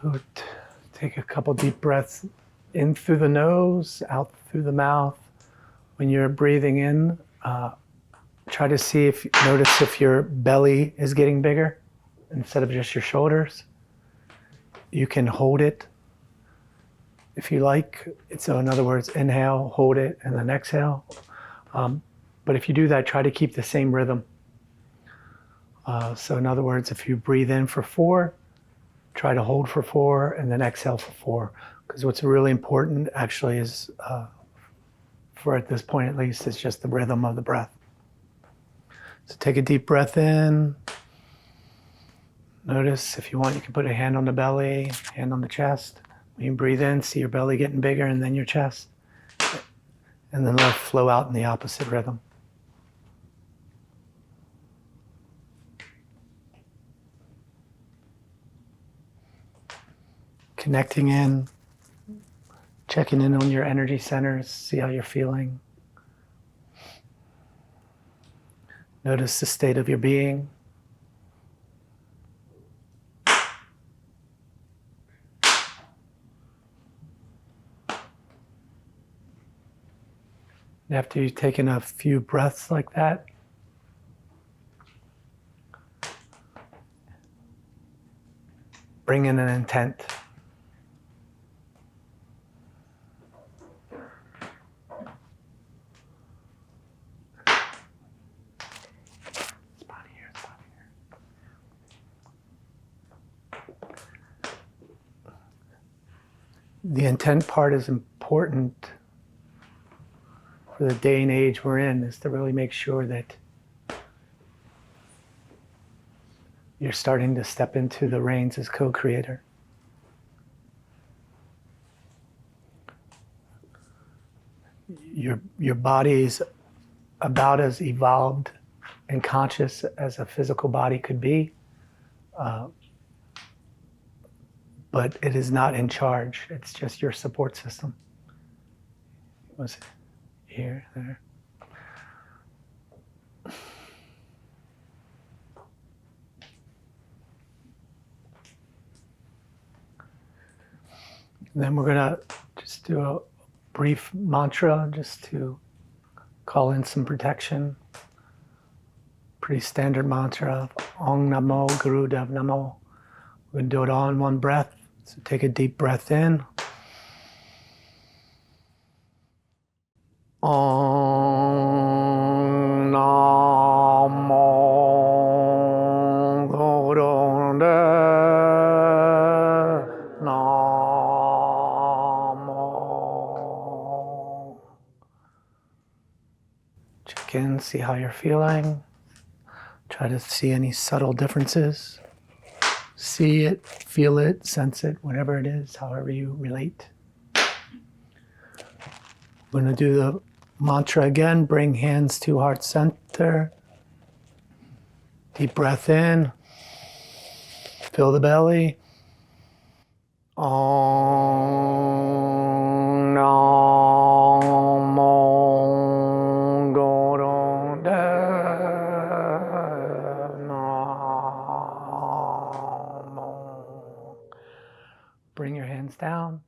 So take a couple deep breaths in through the nose, out through the mouth. When you're breathing in, try to notice if your belly is getting bigger instead of just your shoulders. You can hold it if you like. So in other words, inhale, hold it, and then exhale. But if you do that, try to keep the same rhythm. So in other words, if you breathe in for 4, try to hold for 4, and then exhale for 4. Because what's really important actually is, for at this point at least, is just the rhythm of the breath. So take a deep breath in. Notice if you want, you can put a hand on the belly, hand on the chest. When you breathe in, see your belly getting bigger and then your chest. And then let it flow out in the opposite rhythm. Connecting in, checking in on your energy centers, see how you're feeling. Notice the state of your being. After you've taken a few breaths like that, bring in an intent. The intent part is important for the day and age we're in, is to really make sure that you're starting to step into the reins as co-creator. Your body's about as evolved and conscious as a physical body could be, but it is not in charge. It's just your support system. Was it here, there? And then we're gonna just do a brief mantra just to call in some protection. Pretty standard mantra, Om Namo Guru Dev Namo. We're gonna do it all in one breath. So take a deep breath in. Om Namo Guru Dev Namo. Check in, see how you're feeling. Try to see any subtle differences. See it, feel it, sense it, whatever it is, however you relate. We're going to do the mantra again. Bring hands to heart center. Deep breath in. Fill the belly. Om Namo Guru Dev Namo. Bring your hands down.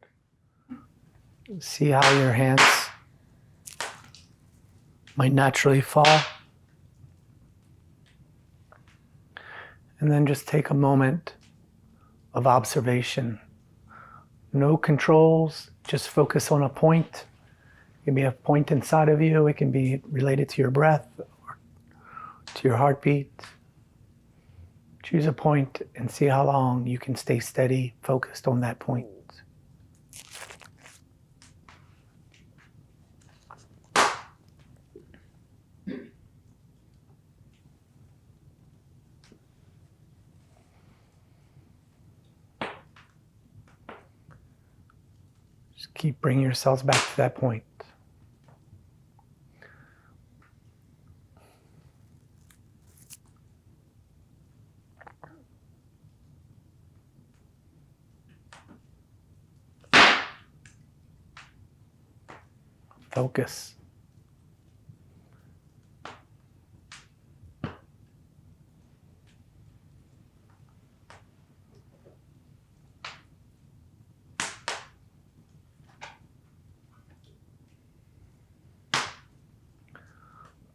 See how your hands might naturally fall. And then just take a moment of observation. No controls, just focus on a point. It can be a point inside of you. It can be related to your breath or to your heartbeat. Choose a point and see how long you can stay steady, focused on that point. Keep bringing yourselves back to that point. Focus.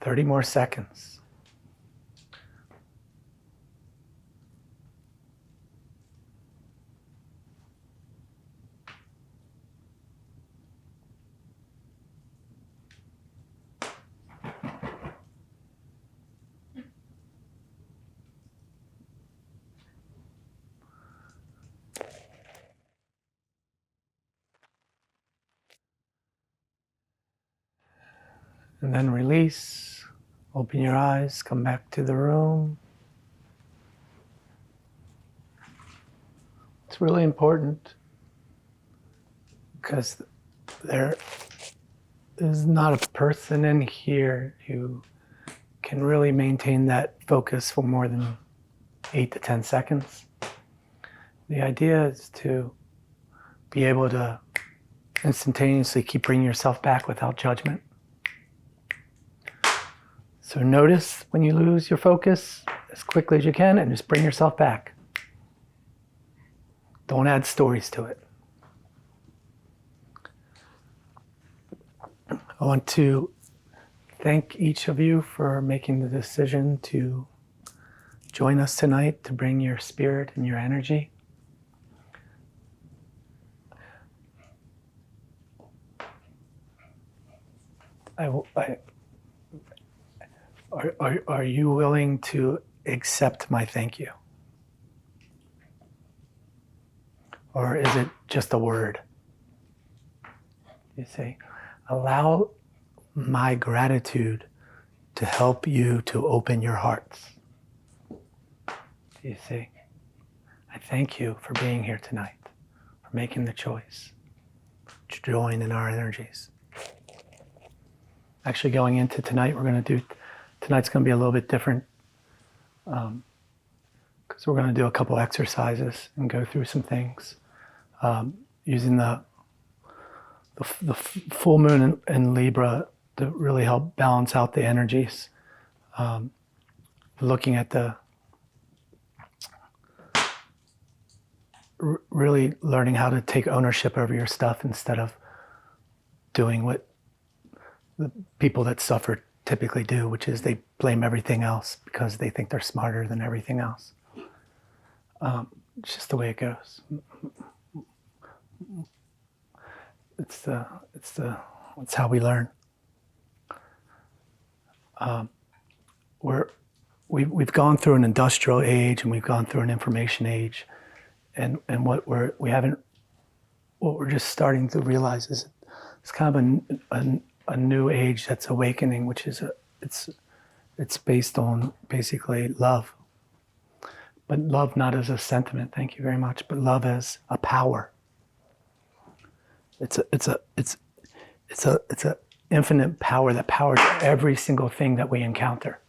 30 more seconds. And then release, open your eyes, come back to the room. It's really important because there is not a person in here who can really maintain that focus for more than 8 to 10 seconds. The idea is to be able to instantaneously keep bringing yourself back without judgment. So notice when you lose your focus as quickly as you can and just bring yourself back. Don't add stories to it. I want to thank each of you for making the decision to join us tonight to bring your spirit and your energy. Are you willing to accept my thank you? Or is it just a word? You say, allow my gratitude to help you to open your hearts. You say, I thank you for being here tonight, for making the choice to join in our energies. Actually, going into tonight, tonight's going to be a little bit different because we're going to do a couple exercises and go through some things using the full moon in Libra to really help balance out the energies. Looking at really learning how to take ownership over your stuff instead of doing what the people that suffer typically do, which is they blame everything else because they think they're smarter than everything else. It's just the way it goes. It's how we learn. We've gone through an industrial age and we've gone through an information age, and what we're just starting to realize is it's kind of a new age that's awakening, which is it's based on basically love, but love not as a sentiment. Thank you very much, but love as a power. It's a infinite power that powers every single thing that we encounter.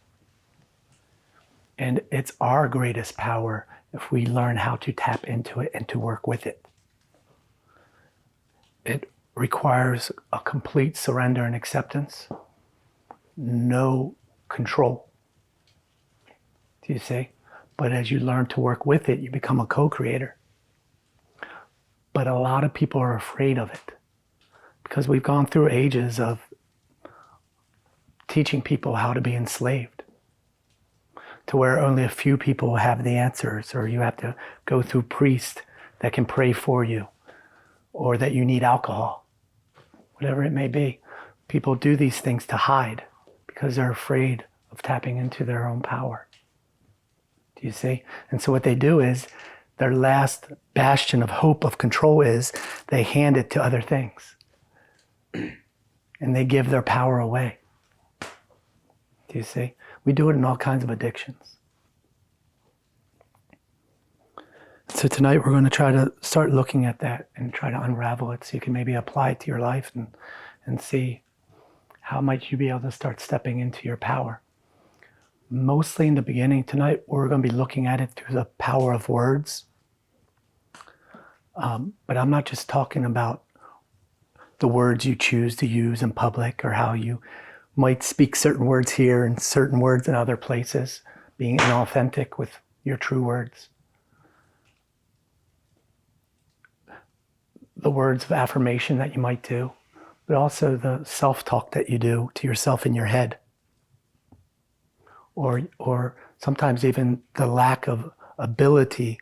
And it's our greatest power if we learn how to tap into it and to work with it. It requires a complete surrender and acceptance, no control. Do you see? But as you learn to work with it, you become a co-creator. But a lot of people are afraid of it because we've gone through ages of teaching people how to be enslaved, to where only a few people have the answers, or you have to go through priests that can pray for you, or that you need alcohol, whatever it may be. People do these things to hide because they're afraid of tapping into their own power. Do you see? And so what they do is, their last bastion of hope of control is they hand it to other things. And they give their power away. Do you see? We do it in all kinds of addictions. So tonight we're going to try to start looking at that and try to unravel it so you can maybe apply it to your life and see how might you be able to start stepping into your power. Mostly in the beginning tonight, we're going to be looking at it through the power of words. But I'm not just talking about the words you choose to use in public or how you might speak certain words here and certain words in other places, being inauthentic with your true words. The words of affirmation that you might do, but also the self-talk that you do to yourself in your head. or sometimes even the lack of ability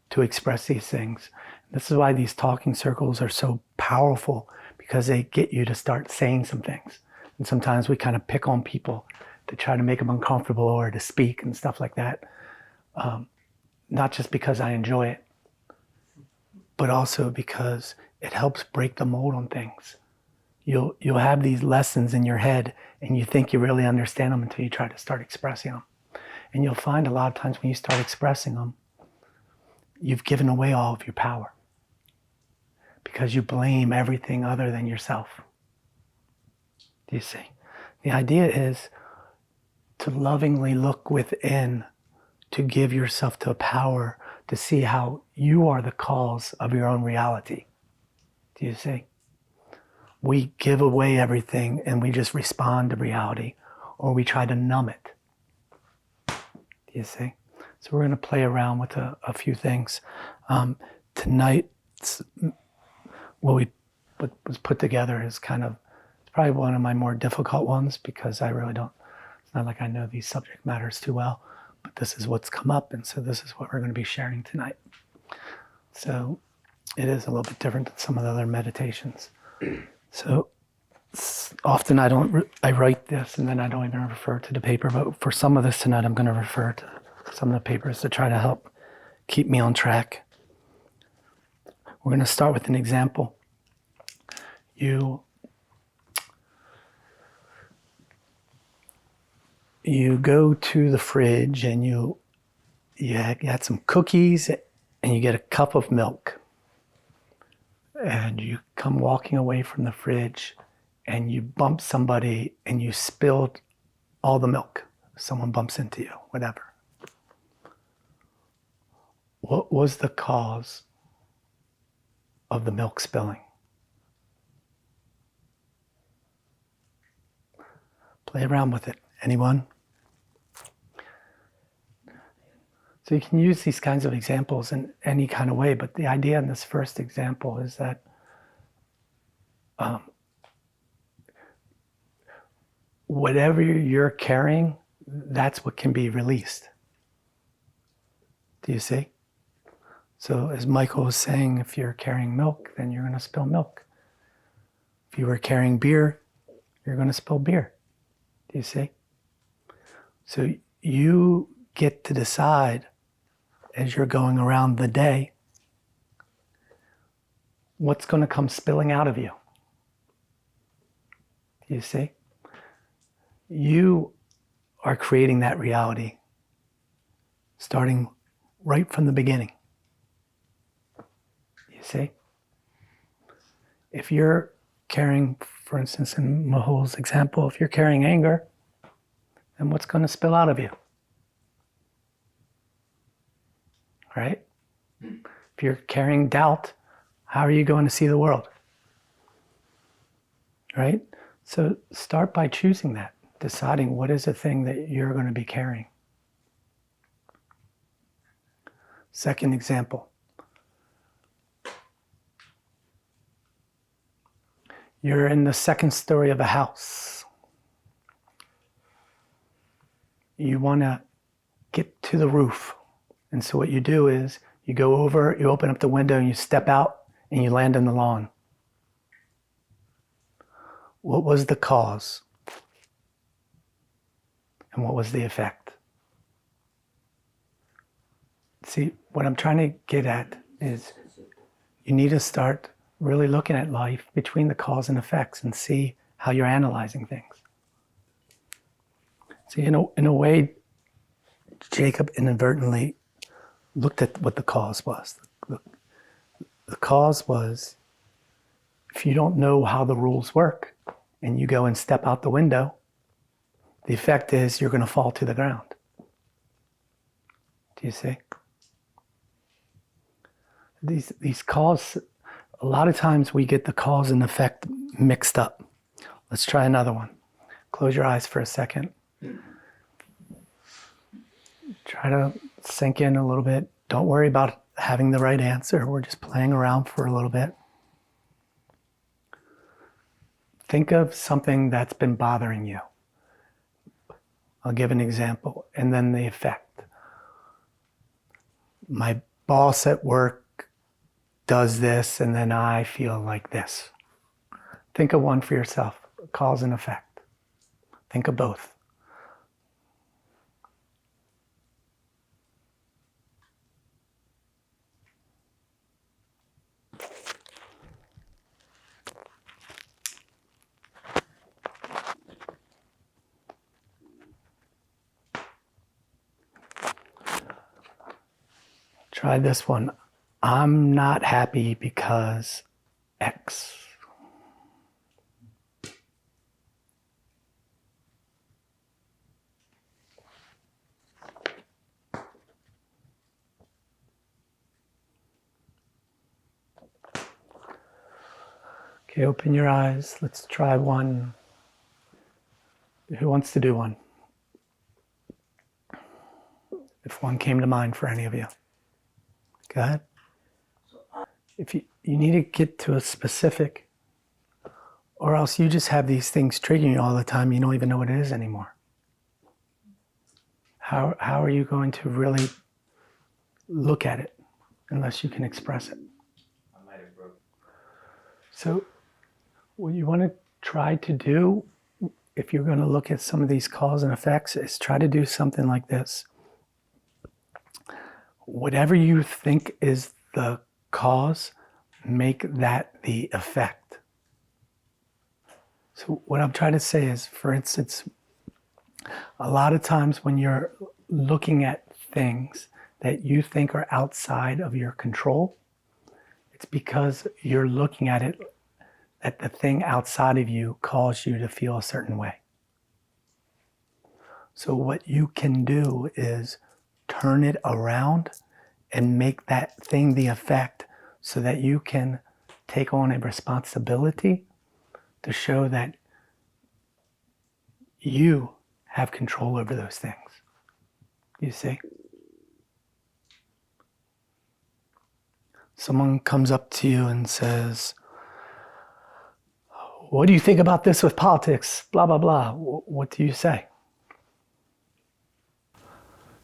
to express these things. This is why these talking circles are so powerful, because they get you to start saying some things. And sometimes we kind of pick on people to try to make them uncomfortable or to speak and stuff like that. Not just because I enjoy it, but also because it helps break the mold on things. You'll have these lessons in your head and you think you really understand them until you try to start expressing them. And you'll find a lot of times when you start expressing them, you've given away all of your power because you blame everything other than yourself. Do you see? The idea is to lovingly look within, to give yourself to a power to see how you are the cause of your own reality. Do you see? We give away everything and we just respond to reality, or we try to numb it. Do you see? So we're going to play around with a few things. Tonight, what was put together is it's probably one of my more difficult ones, because I really don't, it's not like I know these subject matters too well, but this is what's come up, and so this is what we're going to be sharing tonight. So it is a little bit different than some of the other meditations. So often I write this and then I don't even refer to the paper, but for some of this tonight, I'm going to refer to some of the papers to try to help keep me on track. We're going to start with an example. You go to the fridge and you had some cookies and you get a cup of milk. And you come walking away from the fridge and you bump somebody and you spilled all the milk. Someone bumps into you, whatever. What was the cause of the milk spilling? Play around with it. Anyone? So you can use these kinds of examples in any kind of way, but the idea in this first example is that whatever you're carrying, that's what can be released. Do you see? So as Michael was saying, if you're carrying milk, then you're going to spill milk. If you were carrying beer, you're going to spill beer. Do you see? So you get to decide, as you're going around the day, what's going to come spilling out of you. Do you see? You are creating that reality, starting right from the beginning. You see? If you're carrying, for instance, in Mahul's example, if you're carrying anger, then what's going to spill out of you? Right? If you're carrying doubt, how are you going to see the world? Right? So start by choosing that, deciding what is the thing that you're going to be carrying. Second example. You're in the second story of a house. You want to get to the roof. And so what you do is you go over, you open up the window and you step out and you land on the lawn. What was the cause? And what was the effect? See, what I'm trying to get at is you need to start really looking at life between the cause and effects and see how you're analyzing things. See, in a way, Jacob inadvertently looked at what the cause was. The cause was, if you don't know how the rules work and you go and step out the window, the effect is you're going to fall to the ground. Do you see? These cause, a lot of times we get the cause and effect mixed up. Let's try another one. Close your eyes for a second. Try to sink in a little bit. Don't worry about having the right answer. We're just playing around for a little bit. Think of something that's been bothering you. I'll give an example, and then the effect. My boss at work does this, and then I feel like this. Think of one for yourself, cause and effect. Think of both. Try this one. I'm not happy because X. Okay, open your eyes. Let's try one. Who wants to do one? If one came to mind for any of you. Go ahead. If you need to get to a specific, or else you just have these things triggering you all the time, you don't even know what it is anymore. How are you going to really look at it unless you can express it? I might have broken. So what you want to try to do, if you're going to look at some of these cause and effects, is try to do something like this. Whatever you think is the cause, make that the effect. So what I'm trying to say is, for instance, a lot of times when you're looking at things that you think are outside of your control, it's because you're looking at it, that the thing outside of you caused you to feel a certain way. So what you can do is turn it around and make that thing the effect, so that you can take on a responsibility to show that you have control over those things. You see? Someone comes up to you and says, what do you think about this with politics? Blah, blah, blah. What do you say?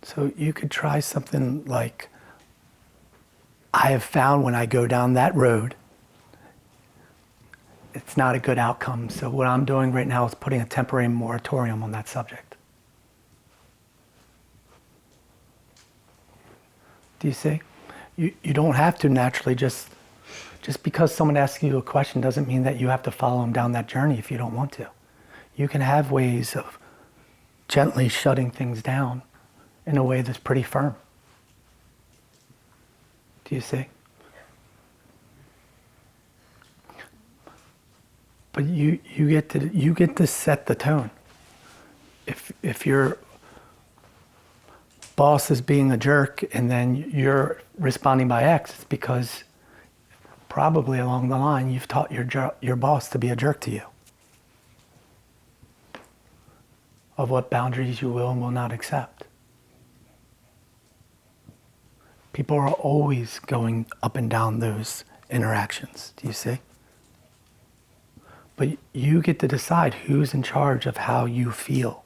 So you could try something like, I have found when I go down that road, it's not a good outcome. So what I'm doing right now is putting a temporary moratorium on that subject. Do you see? You don't have to naturally just because someone asks you a question doesn't mean that you have to follow them down that journey if you don't want to. You can have ways of gently shutting things down in a way that's pretty firm. Do you see? But you get to set the tone. If your boss is being a jerk and then you're responding by X, it's because probably along the line you've taught your boss to be a jerk to you. Of what boundaries you will and will not accept. People are always going up and down those interactions, do you see? But you get to decide who's in charge of how you feel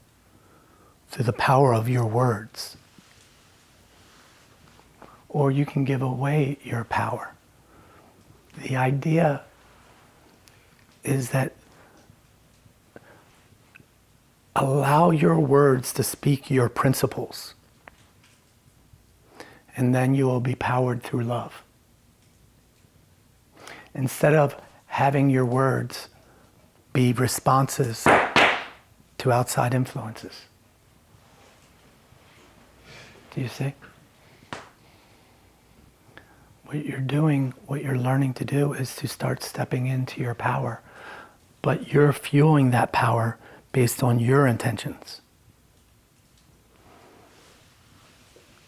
through the power of your words. Or you can give away your power. The idea is that allow your words to speak your principles. And then you will be powered through love. Instead of having your words be responses to outside influences. Do you see? What you're doing, what you're learning to do is to start stepping into your power. But you're fueling that power based on your intentions.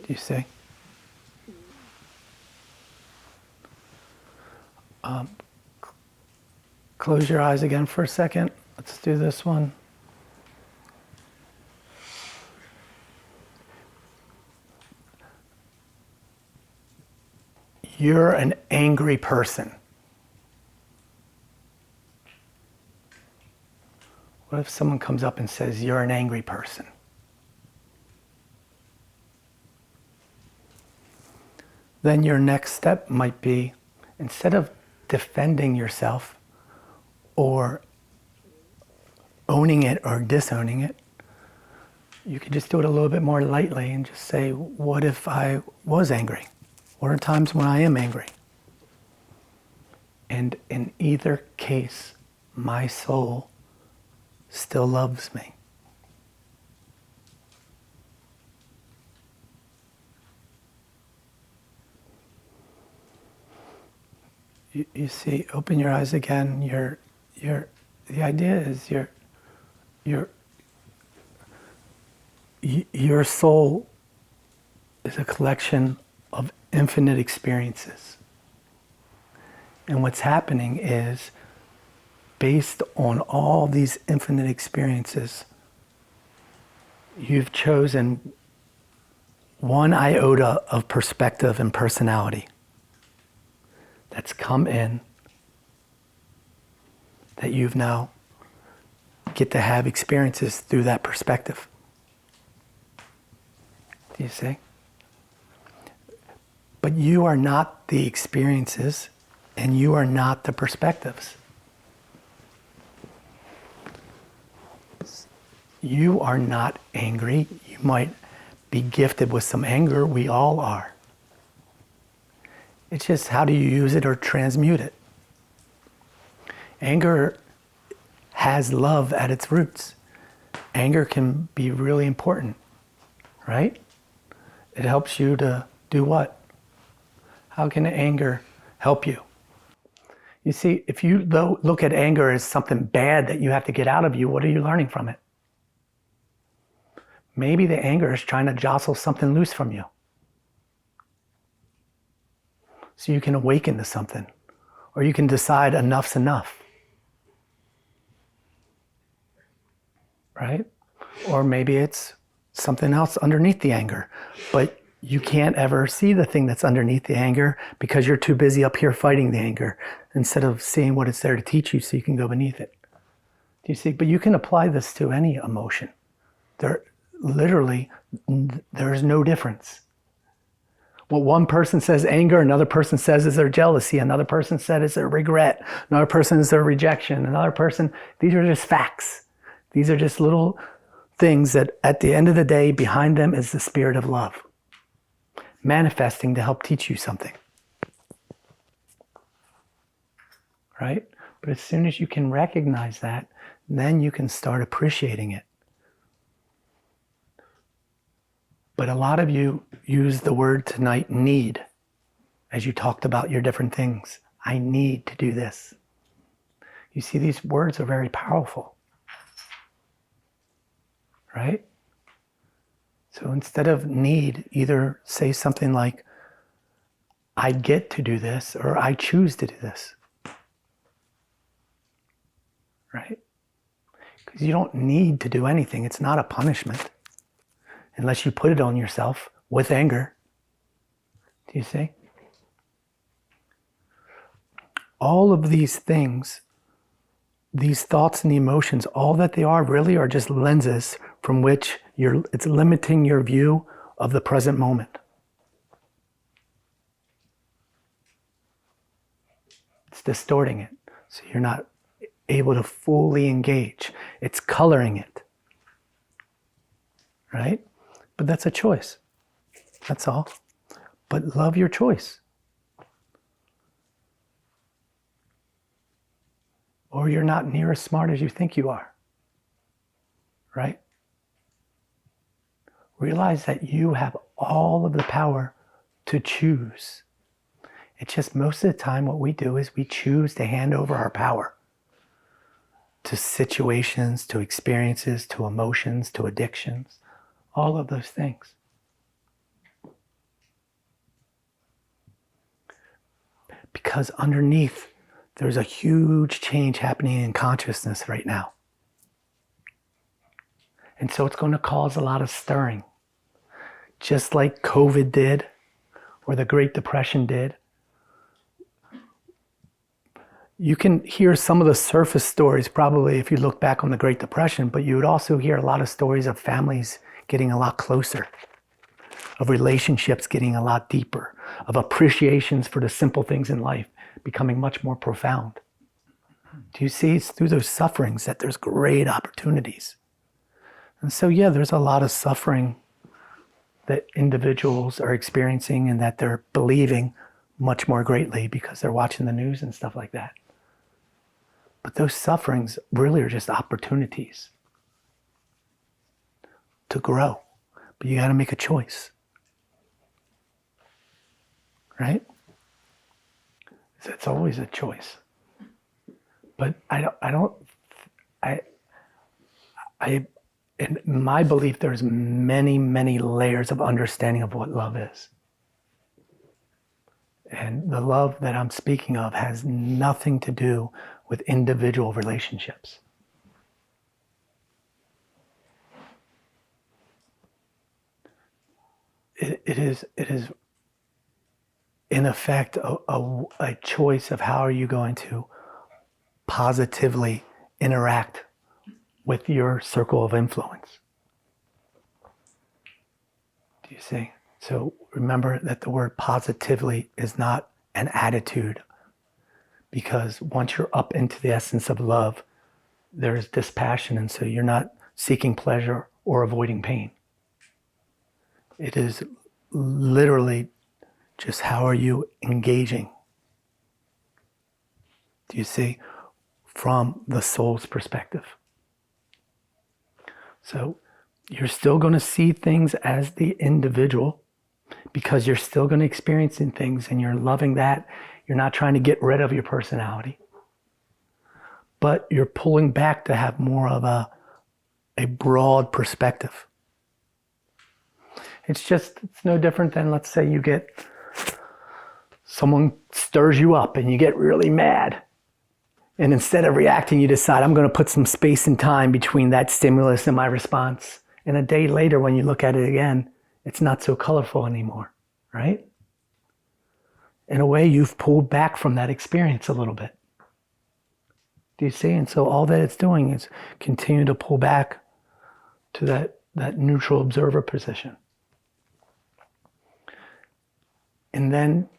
Do you see? Close your eyes again for a second. Let's do this one. You're an angry person. What if someone comes up and says, you're an angry person? then your next step might be, instead of defending yourself or owning it or disowning it, you could just do it a little bit more lightly and just say, what if I was angry? What are times when I am angry? And in either case, my soul still loves me. You see, open your eyes again. The idea is your soul is a collection of infinite experiences. And what's happening is, based on all these infinite experiences, you've chosen one iota of perspective and personality that's come in, that you've now get to have experiences through that perspective. Do you see? But you are not the experiences, and you are not the perspectives. You are not angry. You might be gifted with some anger. We all are. It's just, how do you use it or transmute it? Anger has love at its roots. Anger can be really important, right? It helps you to do what? How can anger help you? You see, if you look at anger as something bad that you have to get out of you, what are you learning from it? Maybe the anger is trying to jostle something loose from you, so you can awaken to something, or you can decide enough's enough, right? Or maybe it's something else underneath the anger, but you can't ever see the thing that's underneath the anger because you're too busy up here fighting the anger instead of seeing what it's there to teach you so you can go beneath it. Do you see? But you can apply this to any emotion. There's no difference. What one person says anger, another person says is their jealousy, another person said is their regret, another person is their rejection, another person, these are just facts. These are just little things that at the end of the day, behind them is the spirit of love, manifesting to help teach you something. Right? But as soon as you can recognize that, then you can start appreciating it. But a lot of you use the word tonight, need, as you talked about your different things. I need to do this. You see, these words are very powerful. Right? So instead of need, either say something like, I get to do this, or I choose to do this. Right? Because you don't need to do anything. It's not a punishment. Unless you put it on yourself with anger. Do you see? All of these things, these thoughts and the emotions, all that they are really are just lenses from which it's limiting your view of the present moment. It's distorting it, so you're not able to fully engage. It's coloring it. Right? But that's a choice. That's all. But love your choice. Or you're not near as smart as you think you are. Right? Realize that you have all of the power to choose. It's just most of the time what we do is we choose to hand over our power to situations, to experiences, to emotions, to addictions. All of those things. Because underneath, there's a huge change happening in consciousness right now. And so it's going to cause a lot of stirring. Just like COVID did, or the Great Depression did. You can hear some of the surface stories probably if you look back on the Great Depression, but you would also hear a lot of stories of families getting a lot closer, of relationships getting a lot deeper, of appreciations for the simple things in life becoming much more profound. Do you see? It's through those sufferings that there's great opportunities. And so, yeah, there's a lot of suffering that individuals are experiencing and that they're believing much more greatly because they're watching the news and stuff like that. But those sufferings really are just opportunities to grow. But you got to make a choice. Right? It's always a choice. But in my belief, there's many, many layers of understanding of what love is. And the love that I'm speaking of has nothing to do with individual relationships. It is in effect a choice of how are you going to positively interact with your circle of influence. Do you see? So remember that the word positively is not an attitude, because once you're up into the essence of love, there's dispassion, and so you're not seeking pleasure or avoiding pain. It is literally just how are you engaging? Do you see? From the soul's perspective. So you're still going to see things as the individual because you're still going to experience things and you're loving that. You're not trying to get rid of your personality, but you're pulling back to have more of a broad perspective. It's no different than, let's say you get, someone stirs you up and you get really mad. And instead of reacting, you decide, I'm going to put some space and time between that stimulus and my response. And a day later, when you look at it again, it's not so colorful anymore, right? In a way, you've pulled back from that experience a little bit. Do you see? And so all that it's doing is continue to pull back to that neutral observer position. And then,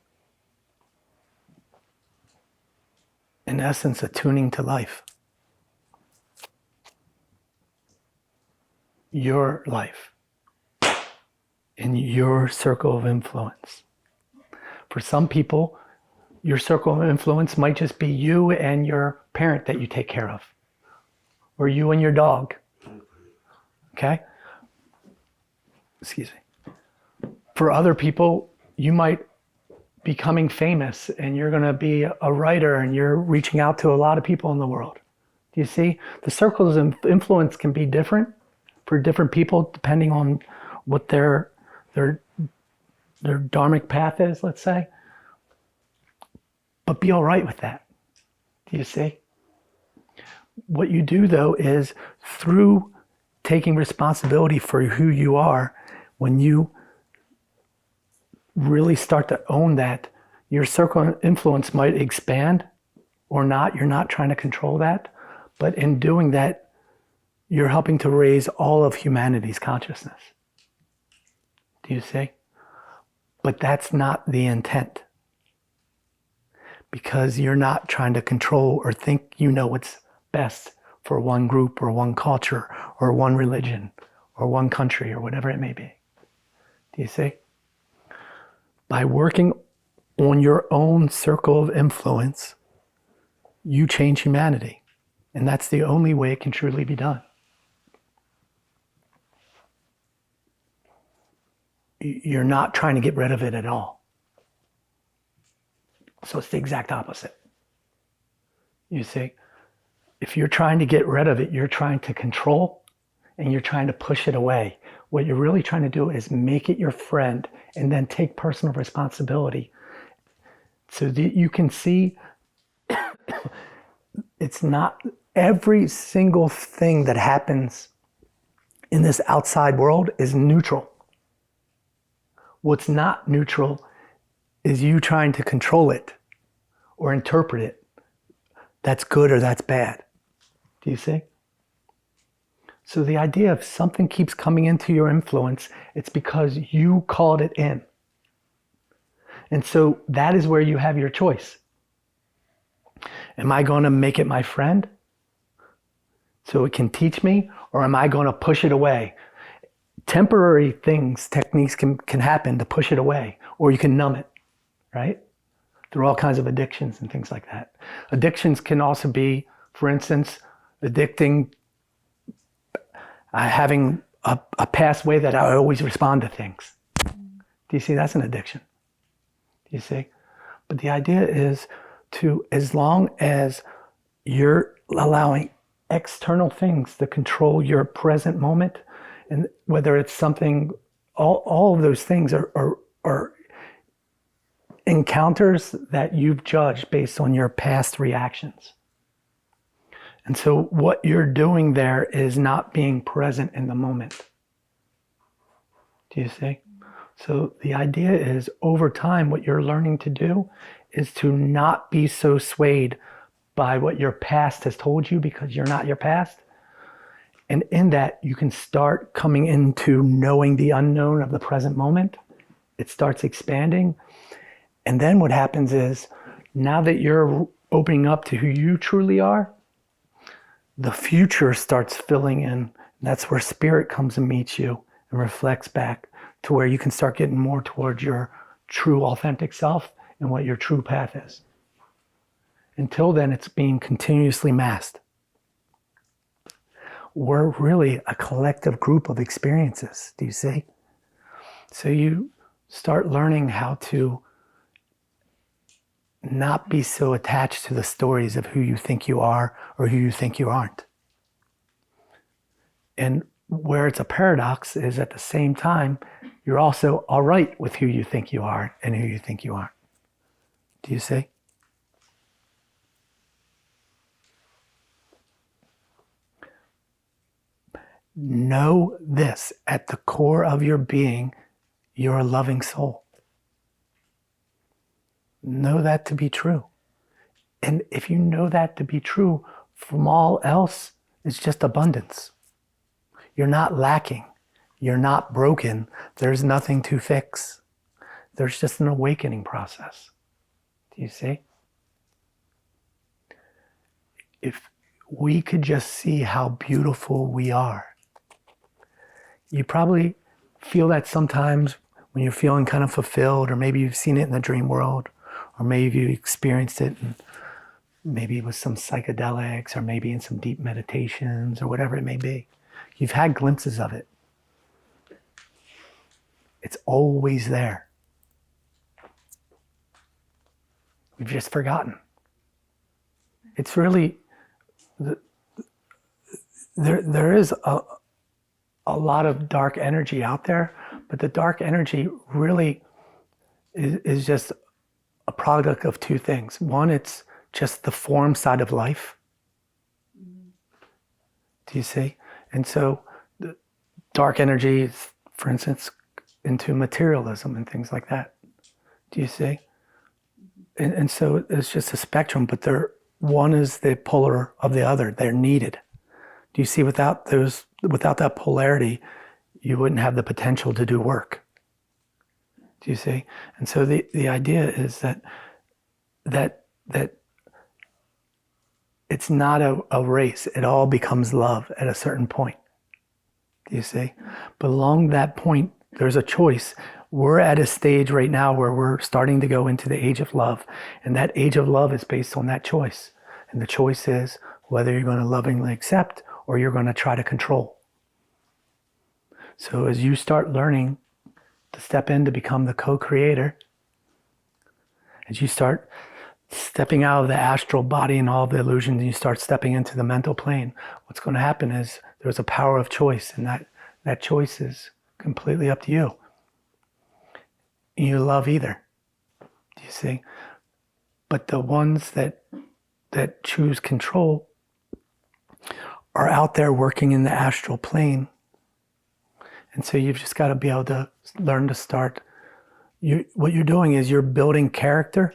in essence, attuning to life. Your life. In your circle of influence. For some people, your circle of influence might just be you and your parent that you take care of. Or you and your dog. Okay? Excuse me. For other people, you might becoming famous and you're going to be a writer and you're reaching out to a lot of people in the world. Do you see? The circles of influence can be different for different people depending on what their dharmic path is, let's say. But be all right with that. Do you see? What you do, though, is through taking responsibility for who you are, when you really start to own that, your circle of influence might expand or not. You're not trying to control that. But in doing that, you're helping to raise all of humanity's consciousness. Do you see? But that's not the intent. Because you're not trying to control or think you know what's best for one group or one culture or one religion or one country or whatever it may be. Do you see? By working on your own circle of influence, you change humanity. And that's the only way it can truly be done. You're not trying to get rid of it at all. So it's the exact opposite. You see, if you're trying to get rid of it, you're trying to control and you're trying to push it away. What you're really trying to do is make it your friend and then take personal responsibility so that you can see it's not every single thing that happens in this outside world is neutral. What's not neutral is you trying to control it or interpret it. That's good or that's bad. Do you see? So the idea if something keeps coming into your influence, it's because you called it in. And so that is where you have your choice. Am I going to make it my friend so it can teach me, or am I going to push it away? Temporary techniques can happen to push it away, or you can numb it, right? There are all kinds of addictions and things like that. Addictions can also be, for instance, having a past way that I always respond to things. Do you see? That's an addiction. Do you see? But the idea is as long as you're allowing external things to control your present moment, and whether it's something, all of those things are encounters that you've judged based on your past reactions. And so what you're doing there is not being present in the moment. Do you see? So the idea is, over time, what you're learning to do is to not be so swayed by what your past has told you, because you're not your past. And in that, you can start coming into knowing the unknown of the present moment. It starts expanding. And then what happens is, now that you're opening up to who you truly are, the future starts filling in. That's where spirit comes and meets you and reflects back to where you can start getting more towards your true authentic self and what your true path is. Until then, it's being continuously masked. We're really a collective group of experiences, do you see? So you start learning how to not be so attached to the stories of who you think you are or who you think you aren't. And where it's a paradox is, at the same time, you're also all right with who you think you are and who you think you aren't. Do you see? Know this: at the core of your being, you're a loving soul. Know that to be true. And if you know that to be true, from all else, it's just abundance. You're not lacking. You're not broken. There's nothing to fix. There's just an awakening process. Do you see? If we could just see how beautiful we are. You probably feel that sometimes when you're feeling kind of fulfilled, or maybe you've seen it in the dream world, or maybe you experienced it in, maybe with some psychedelics, or maybe in some deep meditations, or whatever it may be. You've had glimpses of it. It's always there. We've just forgotten. It's really, there is a lot of dark energy out there, but the dark energy really is just a product of two things. One, it's just the form side of life. Do you see? And so the dark energy is, for instance, into materialism and things like that. Do you see? And so it's just a spectrum, but one is the polar of the other. They're needed. Do you see? Without that polarity, you wouldn't have the potential to do work. Do you see? And so the idea is that it's not a race. It all becomes love at a certain point. Do you see? But along that point, there's a choice. We're at a stage right now where we're starting to go into the age of love. And that age of love is based on that choice. And the choice is whether you're going to lovingly accept or you're going to try to control. So as you start learning to step in to become the co-creator, as you start stepping out of the astral body and all the illusions, and you start stepping into the mental plane, what's going to happen is there's a power of choice, and that choice is completely up to you. You love either. Do you see? But the ones that choose control are out there working in the astral plane. And so you've just got to be able to learn to start. What you're doing is you're building character.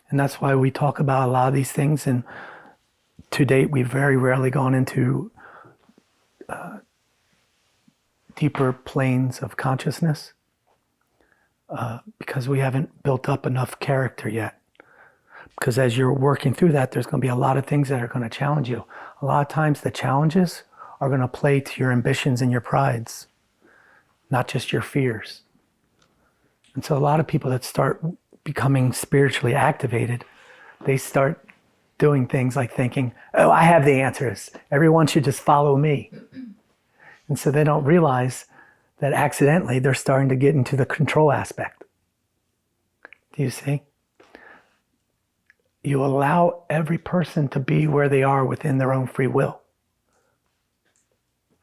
And that's why we talk about a lot of these things. And to date, we've very rarely gone into deeper planes of consciousness. because we haven't built up enough character yet. Because as you're working through that, there's going to be a lot of things that are going to challenge you. A lot of times the challenges are going to play to your ambitions and your prides, not just your fears. And so a lot of people that start becoming spiritually activated, they start doing things like thinking, oh, I have the answers. Everyone should just follow me. And so they don't realize that accidentally they're starting to get into the control aspect. Do you see? You allow every person to be where they are within their own free will.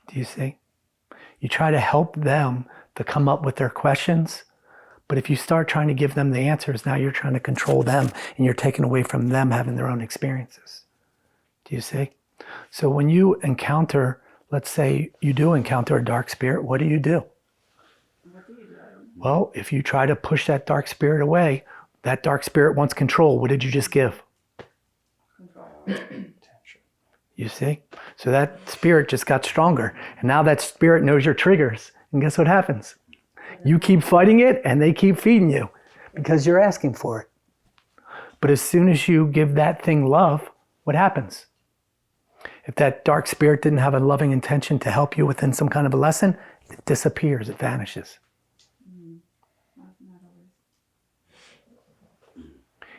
Do you see? You try to help them to come up with their questions, but if you start trying to give them the answers, now you're trying to control them and you're taking away from them having their own experiences. Do you see? So when you encounter, let's say you do encounter a dark spirit, what do you do? What do you do? Well, if you try to push that dark spirit away, that dark spirit wants control. What did you just give? Control. You see? So that spirit just got stronger. And now that spirit knows your triggers. And guess what happens? You keep fighting it and they keep feeding you because you're asking for it. But as soon as you give that thing love, what happens? If that dark spirit didn't have a loving intention to help you within some kind of a lesson, it disappears, it vanishes.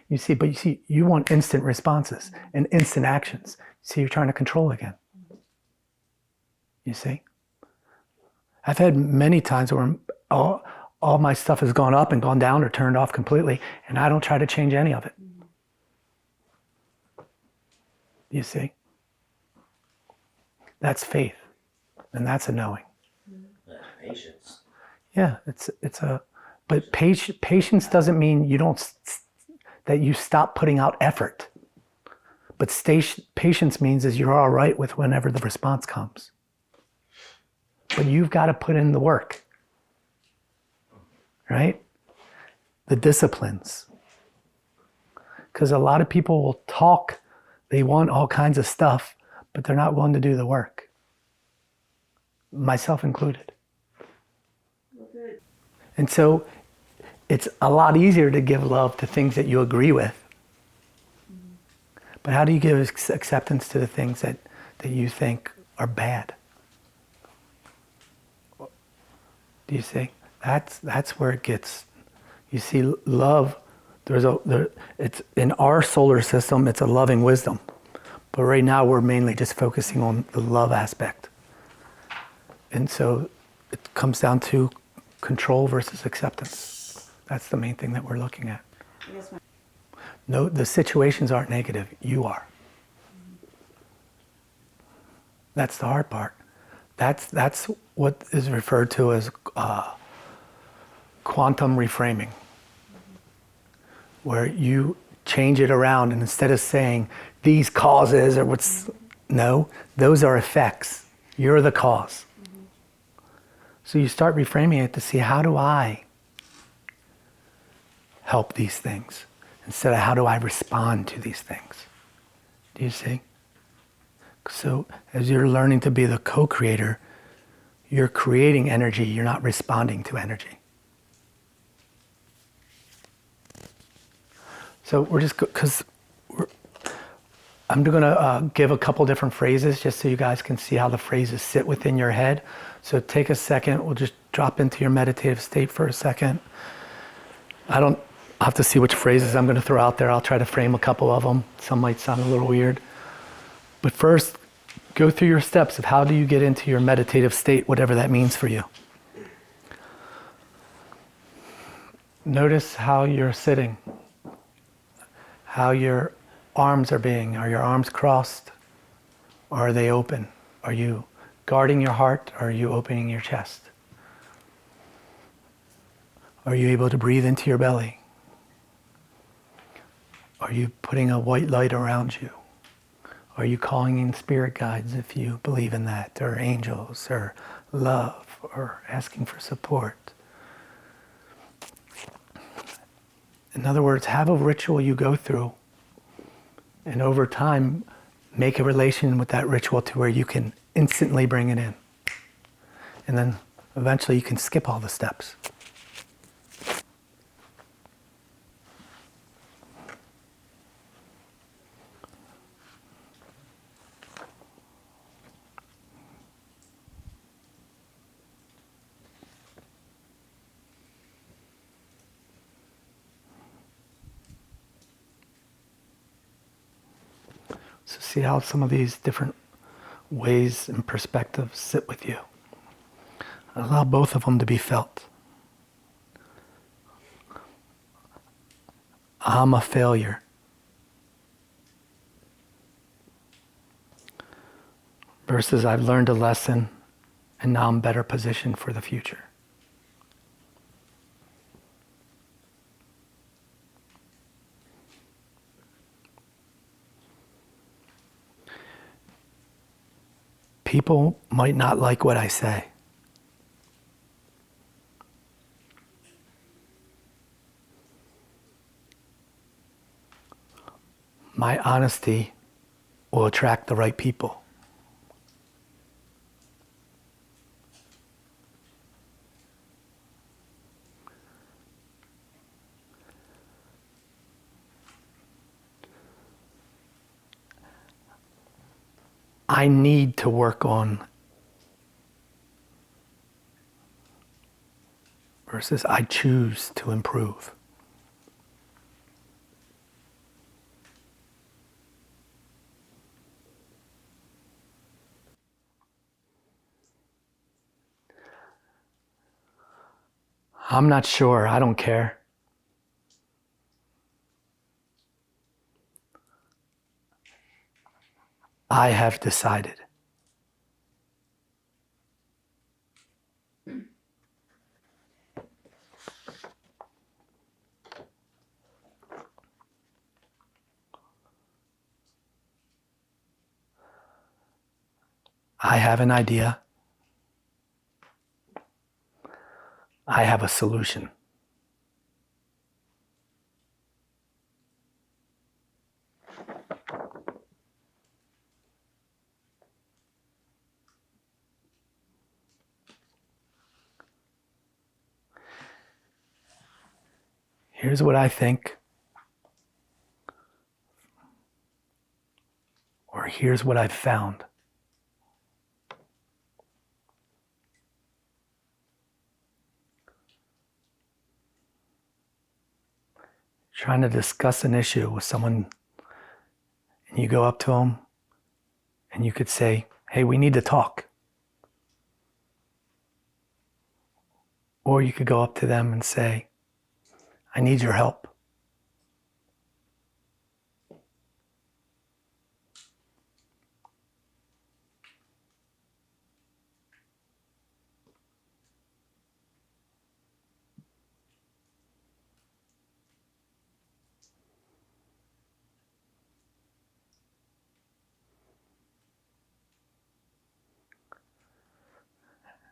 You see, you want instant responses and instant actions. See, you're trying to control again. You see? I've had many times where all my stuff has gone up and gone down or turned off completely, and I don't try to change any of it. You see? That's faith, and that's a knowing. Patience. Yeah, but patience doesn't mean that you stop putting out effort. But patience means is you're all right with whenever the response comes. But you've got to put in the work, right? The disciplines. Because a lot of people will talk, they want all kinds of stuff, but they're not willing to do the work. Myself included. Good. And so it's a lot easier to give love to things that you agree with. But how do you give acceptance to the things that you think are bad? Do you see? That's where it gets. You see, love. It's in our solar system. It's a loving wisdom, but right now we're mainly just focusing on the love aspect, and so it comes down to control versus acceptance. That's the main thing that we're looking at. Yes, ma'am. No, the situations aren't negative. You are. That's the hard part. That's what is referred to as quantum reframing, where you change it around and instead of saying these causes or no, those are effects. You're the cause. So you start reframing it to see, how do I help these things instead of how do I respond to these things? Do you see? So as you're learning to be the co-creator, you're creating energy, you're not responding to energy. So I'm going to give a couple different phrases just so you guys can see how the phrases sit within your head. So take a second, we'll just drop into your meditative state for a second. I'll have to see which phrases I'm going to throw out there. I'll try to frame a couple of them. Some might sound a little weird. But first, go through your steps of how do you get into your meditative state, whatever that means for you. Notice how you're sitting, how your arms are being. Are your arms crossed? Or are they open? Are you guarding your heart or are you opening your chest? Are you able to breathe into your belly? Are you putting a white light around you? Are you calling in spirit guides if you believe in that, or angels, or love, or asking for support? In other words, have a ritual you go through, and over time, make a relation with that ritual to where you can instantly bring it in. And then eventually you can skip all the steps. So see how some of these different ways and perspectives sit with you. Allow both of them to be felt. I'm a failure versus I've learned a lesson and now I'm better positioned for the future. People might not like what I say. My honesty will attract the right people. I need to work on versus I choose to improve. I'm not sure. I don't care. I have decided. I have an idea. I have a solution. Here's what I think, or here's what I've found. Trying to discuss an issue with someone, and you go up to them, and you could say, hey, we need to talk. Or you could go up to them and say, I need your help.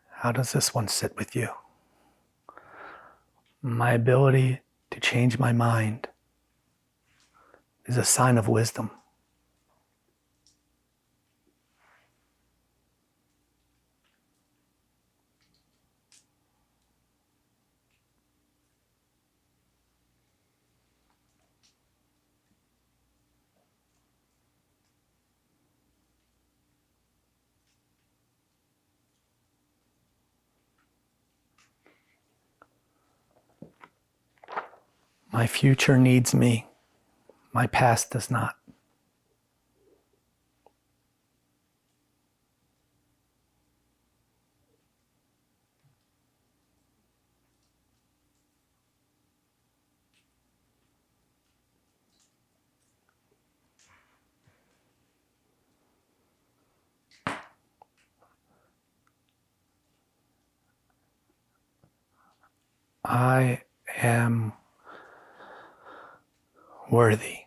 How does this one sit with you? My ability to change my mind is a sign of wisdom. My future needs me. My past does not. I am worthy.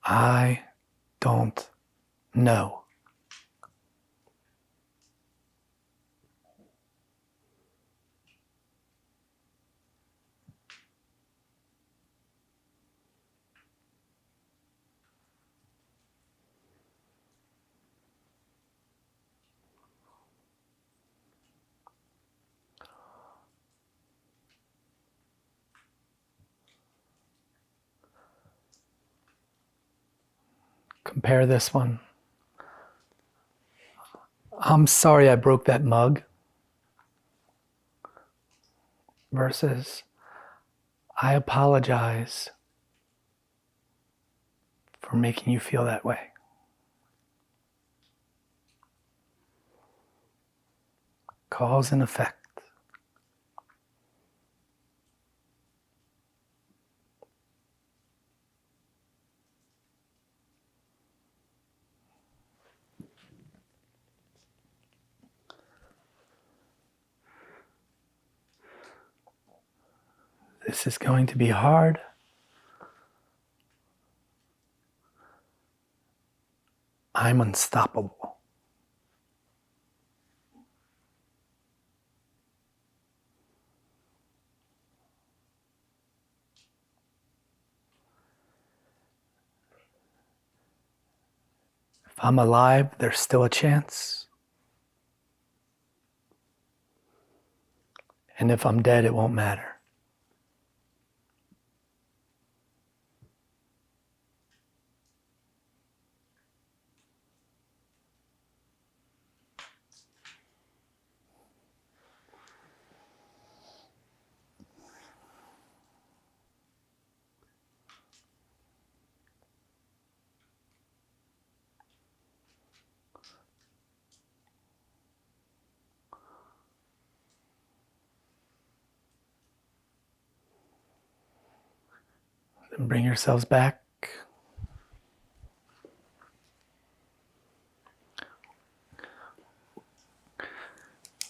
I don't know. Compare this one. I'm sorry I broke that mug. versus I apologize for making you feel that way. Cause and effect. This is going to be hard. I'm unstoppable. If I'm alive, there's still a chance. And if I'm dead, it won't matter. Then bring yourselves back.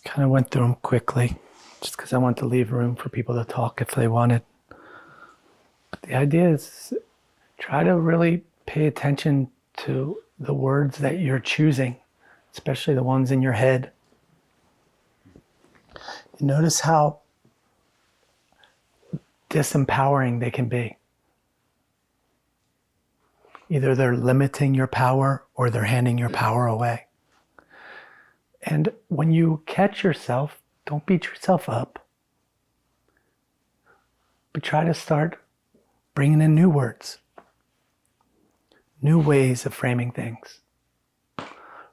Kind of went through them quickly, just because I want to leave room for people to talk if they wanted. But the idea is try to really pay attention to the words that you're choosing, especially the ones in your head. You notice how disempowering they can be. Either they're limiting your power or they're handing your power away. And when you catch yourself, don't beat yourself up, but try to start bringing in new words, new ways of framing things.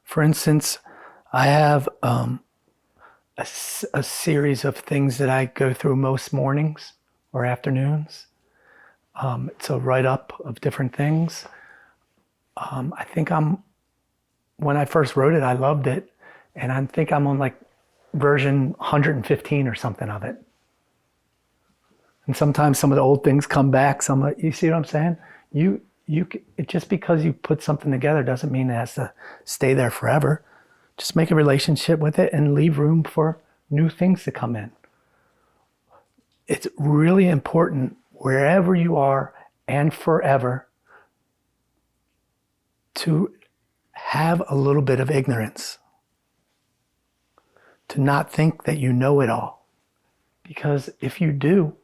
For instance, I have a series of things that I go through most mornings or afternoons. It's a write-up of different things. I think when I first wrote it, I loved it. And I think I'm on like version 115 or something of it. And sometimes some of the old things come back. You see what I'm saying? Just because you put something together doesn't mean it has to stay there forever. Just make a relationship with it and leave room for new things to come in. It's really important wherever you are and forever to have a little bit of ignorance. To not think that you know it all. Because if you do,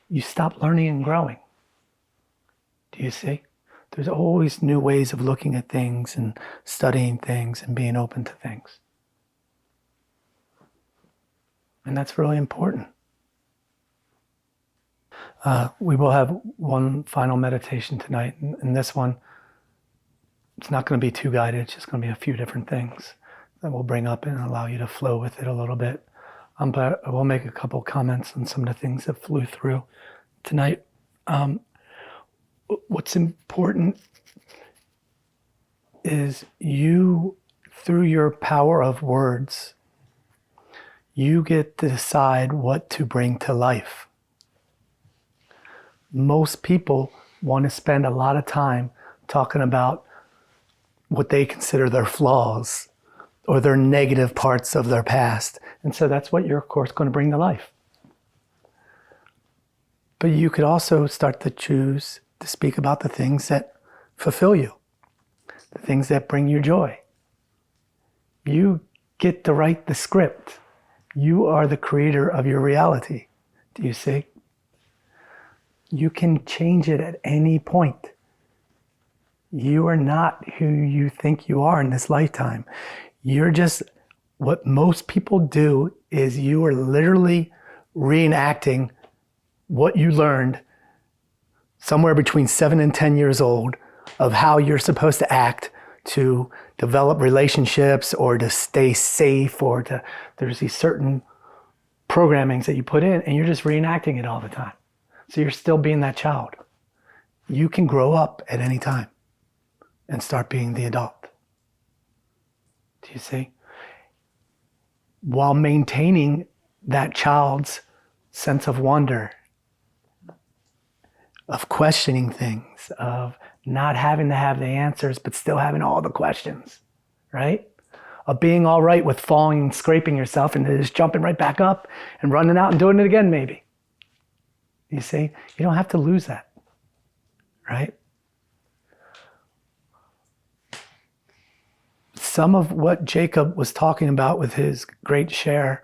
you stop learning and growing. Do you see? There's always new ways of looking at things and studying things and being open to things. And that's really important. We will have one final meditation tonight. And this one, it's not going to be too guided. It's just going to be a few different things that we'll bring up and allow you to flow with it a little bit. But I will make a couple comments on some of the things that flew through tonight. What's important is you, through your power of words, you get to decide what to bring to life. Most people want to spend a lot of time talking about what they consider their flaws or their negative parts of their past. And so that's what you're, of course, going to bring to life. But you could also start to choose to speak about the things that fulfill you, the things that bring you joy. You get to write the script. You are the creator of your reality. Do you see? You can change it at any point. You are not who you think you are in this lifetime. You're just, what most people do is you are literally reenacting what you learned somewhere between 7 and 10 years old of how you're supposed to act to develop relationships or to stay safe or there's these certain programmings that you put in, and you're just reenacting it all the time. So you're still being that child. You can grow up at any time and start being the adult. Do you see? While maintaining that child's sense of wonder, of questioning things, of not having to have the answers, but still having all the questions, right? Of being all right with falling and scraping yourself and just jumping right back up and running out and doing it again, maybe. You see? You don't have to lose that, right? Some of what Jacob was talking about with his great share,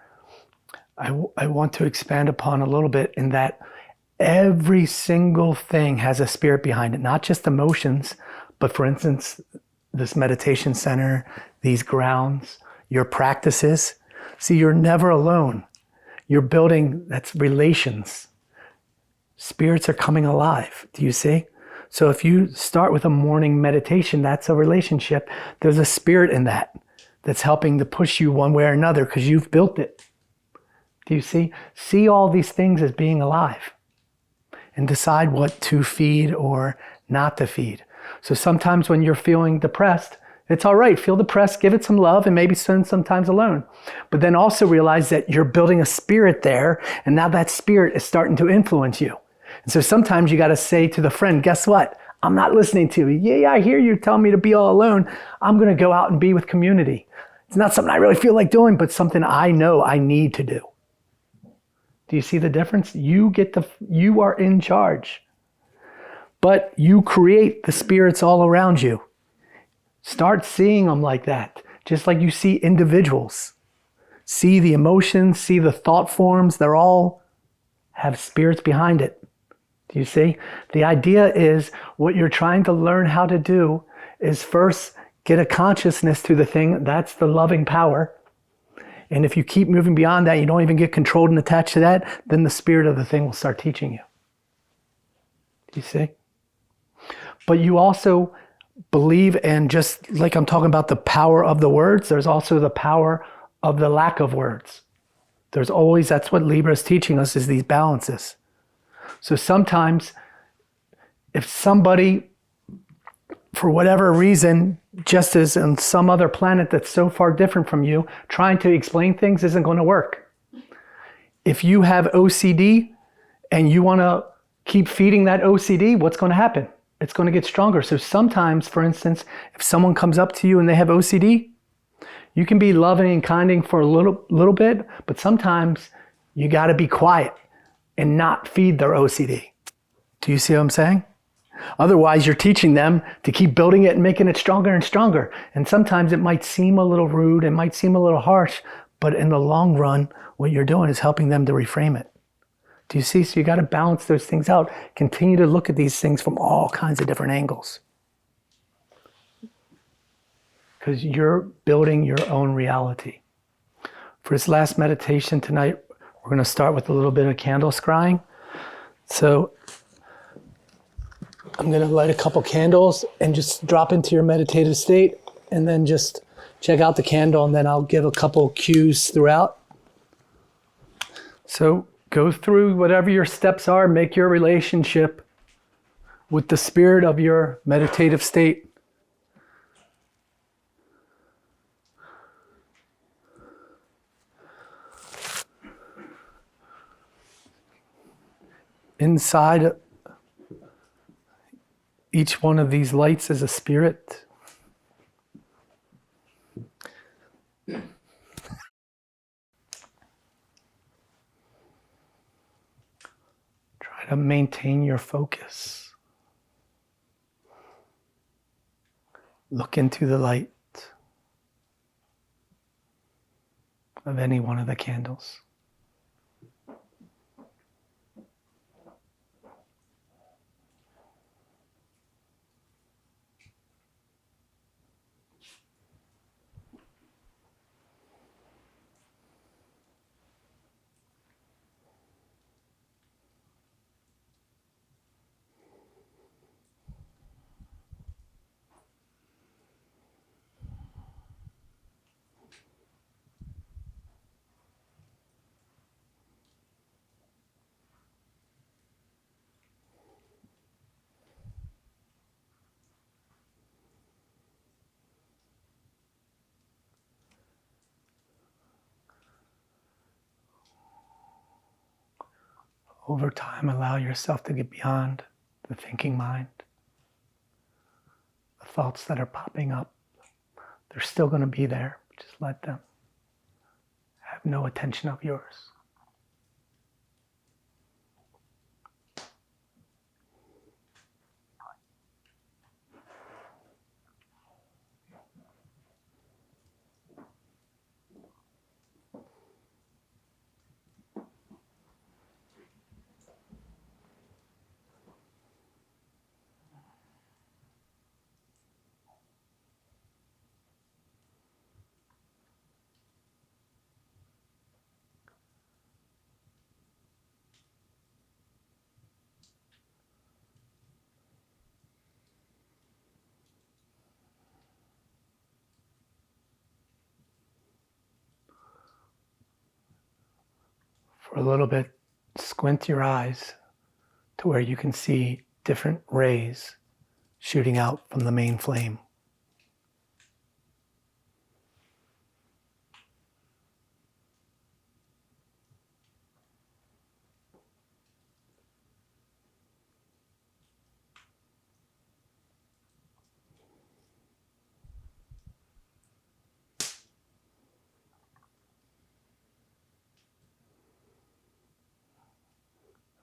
I want to expand upon a little bit, in that every single thing has a spirit behind it, not just emotions, but for instance, this meditation center, these grounds, your practices. See, you're never alone. You're building, that's relations. Spirits are coming alive. Do you see? So if you start with a morning meditation, that's a relationship. There's a spirit in that that's helping to push you one way or another because you've built it. Do you see? See all these things as being alive and decide what to feed or not to feed. So sometimes when you're feeling depressed, it's all right. Feel depressed, give it some love, and maybe spend some time alone. But then also realize that you're building a spirit there, and now that spirit is starting to influence you. And so sometimes you got to say to the friend, guess what? I'm not listening to you. Yeah, I hear you telling me to be all alone. I'm going to go out and be with community. It's not something I really feel like doing, but something I know I need to do. Do you see the difference? You are in charge. But you create the spirits all around you. Start seeing them like that, just like you see individuals. See the emotions, see the thought forms, they're all have spirits behind it. Do you see? The idea is what you're trying to learn how to do is first get a consciousness to the thing, that's the loving power. And if you keep moving beyond that, you don't even get controlled and attached to that, then the spirit of the thing will start teaching you. Do you see? But you also believe, and just like I'm talking about the power of the words, there's also the power of the lack of words. There's always, that's what Libra is teaching us, is these balances. So sometimes if somebody, for whatever reason, just as on some other planet that's so far different from you, trying to explain things isn't going to work. If you have OCD and you want to keep feeding that OCD, what's going to happen? It's going to get stronger. So sometimes, for instance, if someone comes up to you and they have OCD, you can be loving and kinding for a little bit, but sometimes you got to be quiet and not feed their OCD. Do you see what I'm saying? Otherwise, you're teaching them to keep building it and making it stronger and stronger. And sometimes it might seem a little rude, it might seem a little harsh, but in the long run, what you're doing is helping them to reframe it. Do you see? So you got to balance those things out. Continue to look at these things from all kinds of different angles. Because you're building your own reality. For this last meditation tonight, we're going to start with a little bit of candle scrying. So I'm going to light a couple candles and just drop into your meditative state, and then just check out the candle, and then I'll give a couple cues throughout. So go through whatever your steps are, make your relationship with the spirit of your meditative state. Inside each one of these lights is a spirit. Try to maintain your focus. Look into the light of any one of the candles. Over time, allow yourself to get beyond the thinking mind, the thoughts that are popping up. They're still going to be there. Just let them have no attention of yours. For a little bit, squint your eyes to where you can see different rays shooting out from the main flame.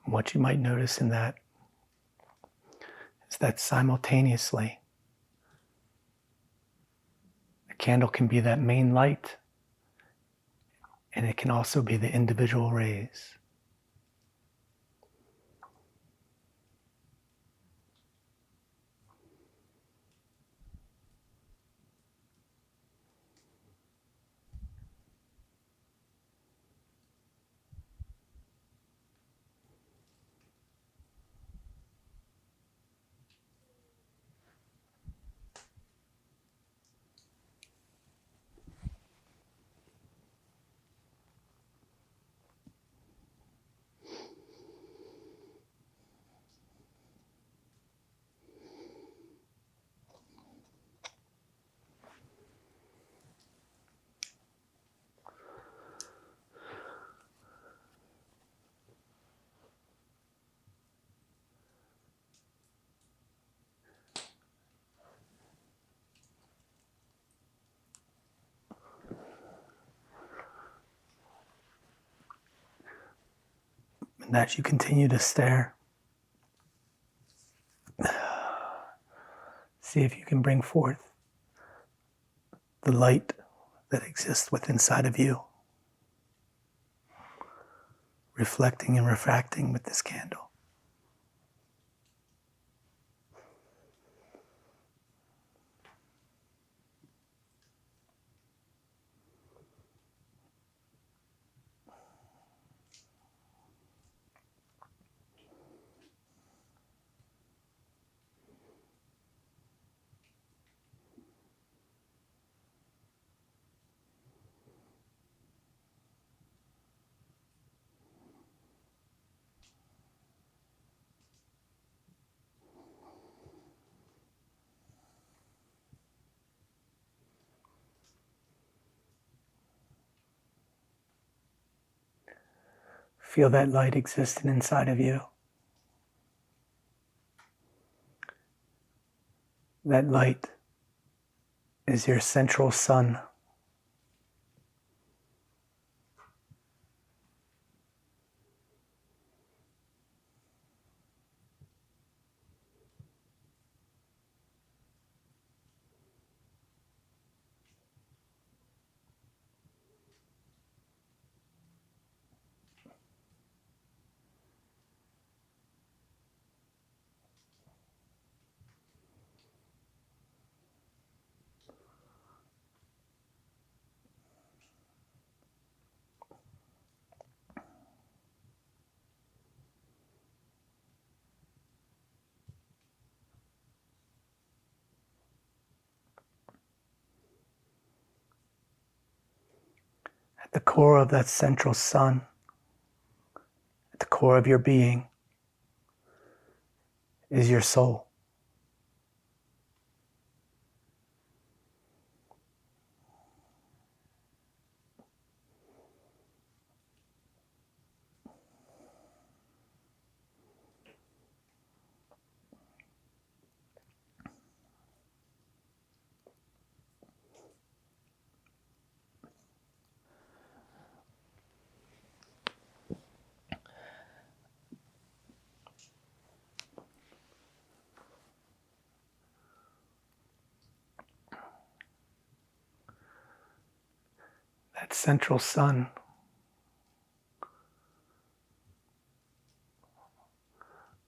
And what you might notice in that is that simultaneously, the candle can be that main light, and it can also be the individual rays. And as you continue to stare, see if you can bring forth the light that exists within inside of you, reflecting and refracting with this candle. Feel that light existing inside of you. That light is your central sun. At the core of that central sun, at the core of your being, is your soul. that central sun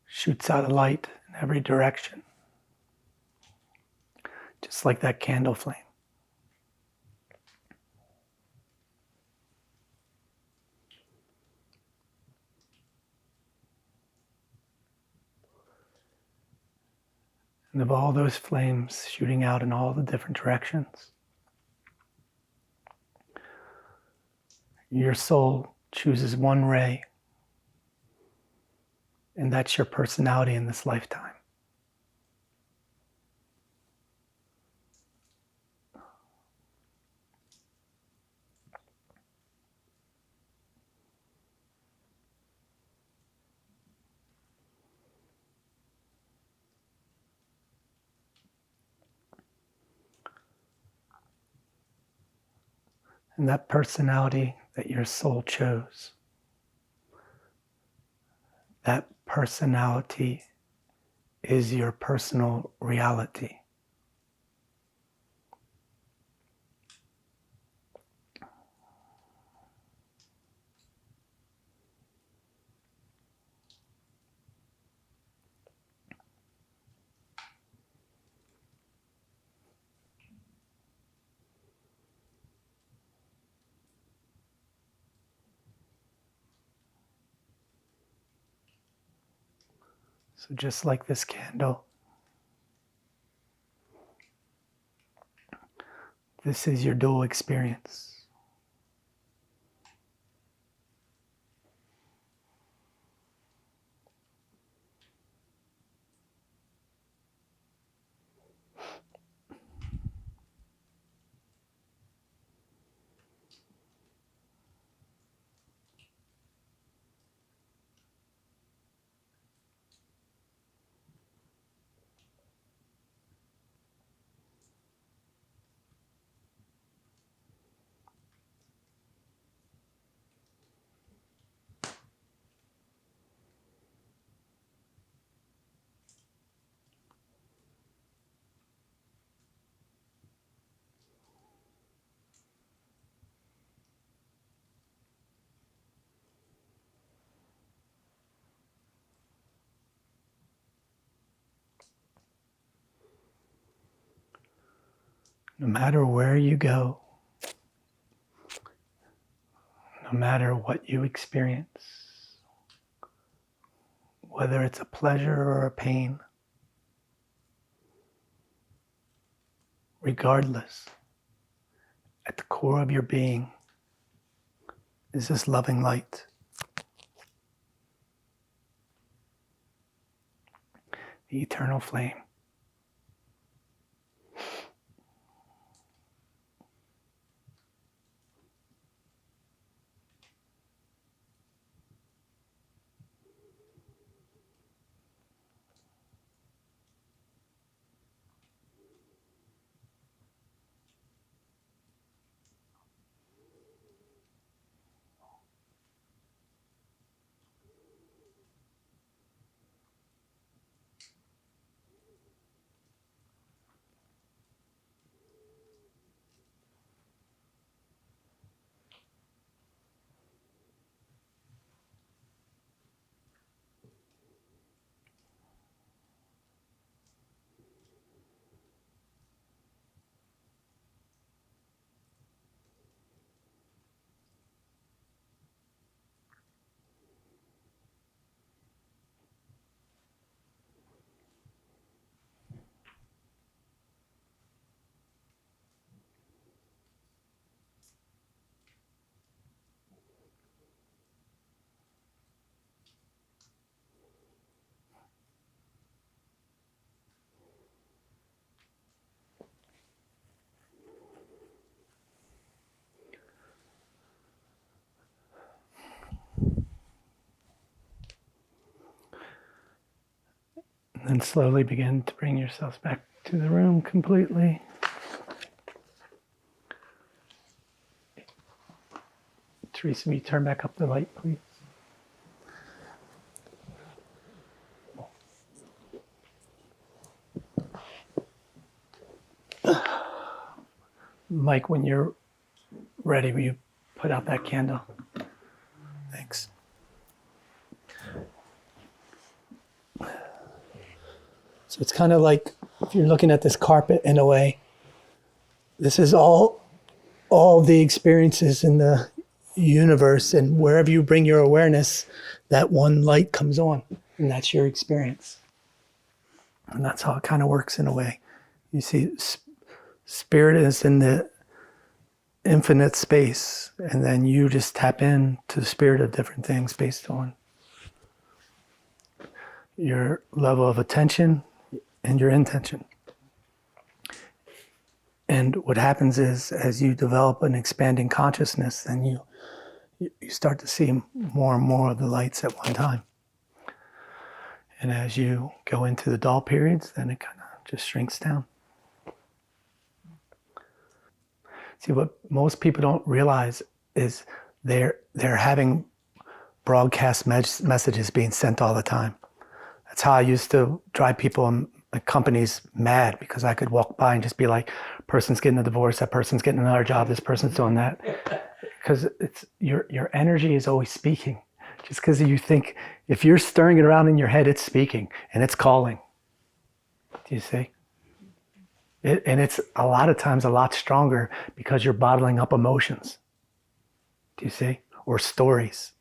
shoots out a light in every direction, just like that candle flame. And of all those flames shooting out in all the different directions, your soul chooses one ray, and that's your personality in this lifetime. And that personality that your soul chose, that personality is your personal reality. So just like this candle, this is your dual experience. No matter where you go, no matter what you experience, whether it's a pleasure or a pain, regardless, at the core of your being is this loving light, the eternal flame. And then slowly begin to bring yourselves back to the room completely. Teresa, will you turn back up the light, please? Mike, when you're ready, will you put out that candle. Thanks. So it's kind of like if you're looking at this carpet in a way, this is all the experiences in the universe, and wherever you bring your awareness, that one light comes on, and that's your experience. And that's how it kind of works in a way. You see, spirit is in the infinite space, and then you just tap into the spirit of different things based on your level of attention and your intention. And what happens is, as you develop an expanding consciousness, then you start to see more and more of the lights at one time. And as you go into the dull periods, then it kind of just shrinks down. See, what most people don't realize is they're having broadcast messages being sent all the time. That's how I used to drive people in companies mad, because I could walk by and just be like, person's getting a divorce, that person's getting another job, this person's doing that. Because it's your energy is always speaking. Just because you think, if you're stirring it around in your head, it's speaking and it's calling. Do you see? And it's a lot of times a lot stronger because you're bottling up emotions. Do you see? Or stories.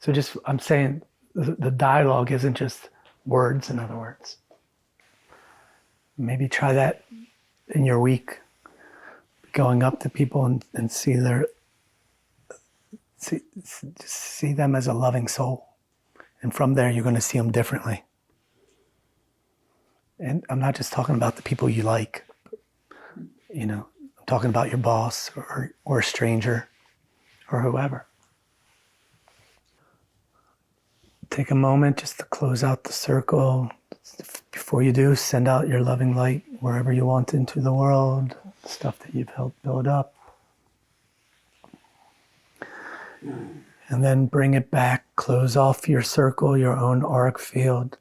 So just, I'm saying, the dialogue isn't just words, in other words. Maybe try that in your week, going up to people and see see them as a loving soul. And from there, you're going to see them differently. And I'm not just talking about the people you like. You know, I'm talking about your boss or a stranger or whoever. Take a moment just to close out the circle. Before you do, send out your loving light wherever you want into the world, stuff that you've helped build up. And then bring it back, close off your circle, your own auric field.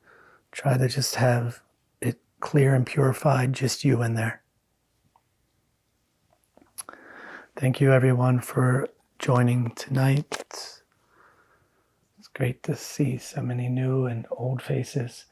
Try to just have it clear and purified, just you in there. Thank you everyone for joining tonight. It's great to see so many new and old faces.